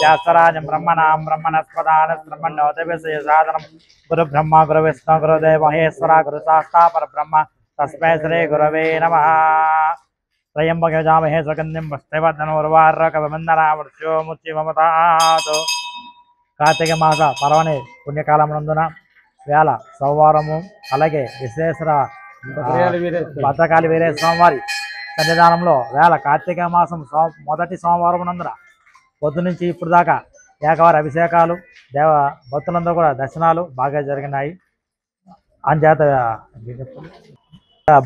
ज्येष्ठराजं ब्रह्मणां ब्रह्मणस्पदानं ब्रह्मण्योतिभिः गुरु ब्रह्मा गुरु विष्णु गुरुदेव महेश्वरा गुरु साक्षात् परब्रह्म तस्मै श्री गुरवे नमः। त्रयंबकमहे सुगन्धिं पुष्टिवर्धनोर्वारुकविमन्दनामृत्योमुच्चिममतात्। కార్తీక మాస పర్వణి పుణ్యకాలమునందున వేళ సోమవారము అలాగే విశ్వేశ్వర భద్రకాళి వీరేశ్వర స్వామి సన్నిధానంలో వేళ కార్తీక మాసం మొదటి సోమవారం నందున పొద్దు నుంచి ఇప్పుడు దాకా ఏకవారి అభిషేకాలు భక్తులందరూ కూడా దర్శనాలు బాగా జరిగినాయి. అంచేత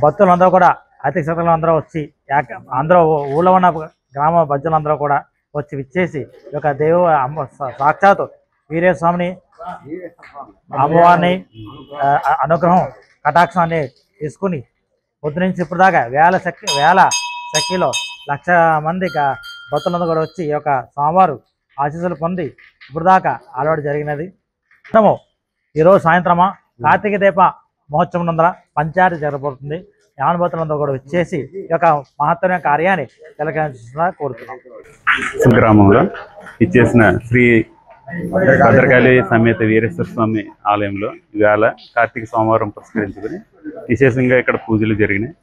భక్తులందరూ కూడా అతిథి అందరూ వచ్చి అందరూ ఊళ్ళో ఉన్న గ్రామ భక్తులందరూ కూడా వచ్చి విచ్చేసి ఈ యొక్క సాక్షాత్తు వీరేస్వామిని అమ్మవారిని అనుగ్రహం కటాక్షాన్ని తీసుకుని పొద్దు నుంచి ఇప్పుడు దాకా వేల సంఖ్యలో 1,00,000 మంది భక్తులందరూ కూడా వచ్చి ఈ యొక్క స్వామివారు ఆశీస్సులు పొంది ఇప్పుడు దాకా ఆడవాడు జరిగినది. మనము ఈరోజు సాయంత్రమా కార్తీక దీప మహోత్సవం నందర పంచాయతీ జరగబోతుంది. యానభక్తులందరూ కూడా వచ్చేసి ఈ యొక్క మహత్తరమైన కార్యాన్ని తిలకించాలని కోరుతున్నాం. గ్రామంలో ఇచ్చేసిన శ్రీ భద్రకాళి సమేత వీరేశ్వర స్వామి ఆలయంలో ఇవాళ కార్తీక సోమవారం పురస్కరించుకుని విశేషంగా ఇక్కడ పూజలు జరిగినాయి,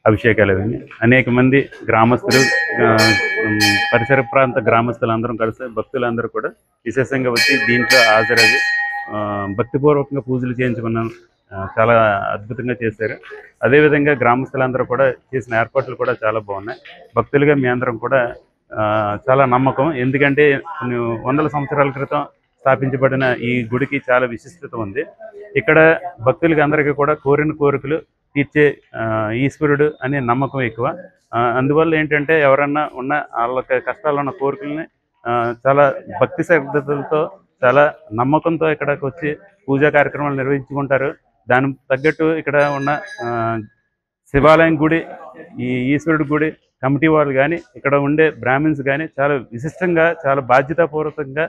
అభిషేకాలు అయినాయి. అనేక మంది గ్రామస్తులు, పరిసర ప్రాంత గ్రామస్తులందరం కలిసి భక్తులందరూ కూడా విశేషంగా వచ్చి దీంట్లో హాజరయ్యి భక్తిపూర్వకంగా పూజలు చేయించుకున్నాం. చాలా అద్భుతంగా చేశారు. అదేవిధంగా గ్రామస్తులందరూ కూడా చేసిన ఏర్పాట్లు కూడా చాలా బాగున్నాయి. భక్తులుగా మీ అందరం కూడా చాలా నమ్మకం. ఎందుకంటే కొన్ని వందల సంవత్సరాల క్రితం స్థాపించబడిన ఈ గుడికి చాలా విశిష్టత ఉంది. ఇక్కడ భక్తులకి అందరికీ కూడా కోరిన కోరికలు తీర్చే ఈశ్వరుడు అనే నమ్మకం ఎక్కువ. అందువల్ల ఏంటంటే ఎవరన్నా ఉన్న వాళ్ళకి కష్టాలు ఉన్న కోరికల్ని చాలా భక్తి శ్రద్ధలతో చాలా నమ్మకంతో ఇక్కడికి వచ్చి పూజా కార్యక్రమాలు నిర్వహించుకుంటారు. దానికి తగ్గట్టు ఇక్కడ ఉన్న శివాలయం గుడి, ఈ ఈశ్వరుడి గుడి కమిటీ వాళ్ళు కానీ ఇక్కడ ఉండే బ్రాహ్మిన్స్ కానీ చాలా విశిష్టంగా చాలా బాధ్యతాపూర్వకంగా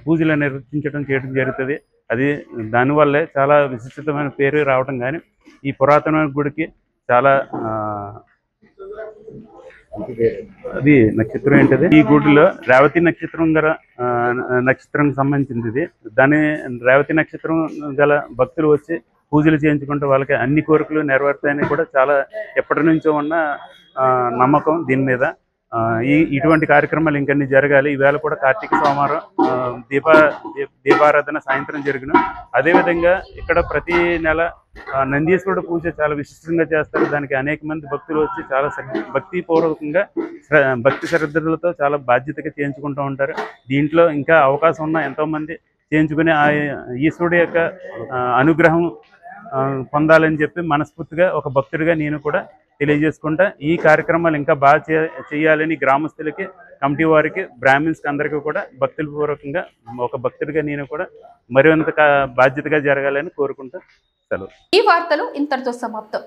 పూజలు నిర్వహించడం చేయడం జరుగుతుంది. అది దానివల్లే చాలా విశిష్టమైన పేరు రావడం కానీ ఈ పురాతనమైన గుడికి చాలా అది నక్షత్రం ఏంటిది, ఈ గుడిలో రేవతి నక్షత్రం గల నక్షత్రానికి సంబంధించింది. దాని రేవతి నక్షత్రం గల భక్తులు వచ్చి పూజలు చేయించుకుంటే వాళ్ళకి అన్ని కోరికలు నెరవేరుతాయని కూడా చాలా ఎప్పటి నుంచో ఉన్న నమ్మకం దీని మీద. ఇటువంటి కార్యక్రమాలు ఇంకన్నీ జరగాలి. ఈవేళ కూడా కార్తీక సోమవారం దీపారాధన సాయంత్రం జరిగిన. అదేవిధంగా ఇక్కడ ప్రతి నెల నందీశ్వరుడు పూజ చాలా విశిష్టంగా చేస్తారు. దానికి అనేక మంది భక్తులు వచ్చి చాలా భక్తిపూర్వకంగా భక్తి శ్రద్ధలతో చాలా బాధ్యతగా చేయించుకుంటూ ఉంటారు. దీంట్లో ఇంకా అవకాశం ఉన్న ఎంతోమంది చేయించుకుని ఆ ఈశ్వరుడి యొక్క అనుగ్రహం పొందాలని చెప్పి మనస్ఫూర్తిగా ఒక భక్తుడిగా నేను కూడా తెలియజేసుకుంటా. ఈ కార్యక్రమాలు ఇంకా బాగా చేయాలని గ్రామస్తులకి, కమిటీ వారికి, బ్రాహ్మిన్స్కి అందరికీ కూడా భక్తుల పూర్వకంగా ఒక భక్తుడిగా నేను కూడా మరింత బాధ్యతగా జరగాలని కోరుకుంటా. సెలవు. ఈ వార్తలు ఇంతటితో సమాప్తం.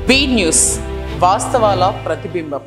బీ న్యూస్, వాస్తవాల ప్రతిబింబం.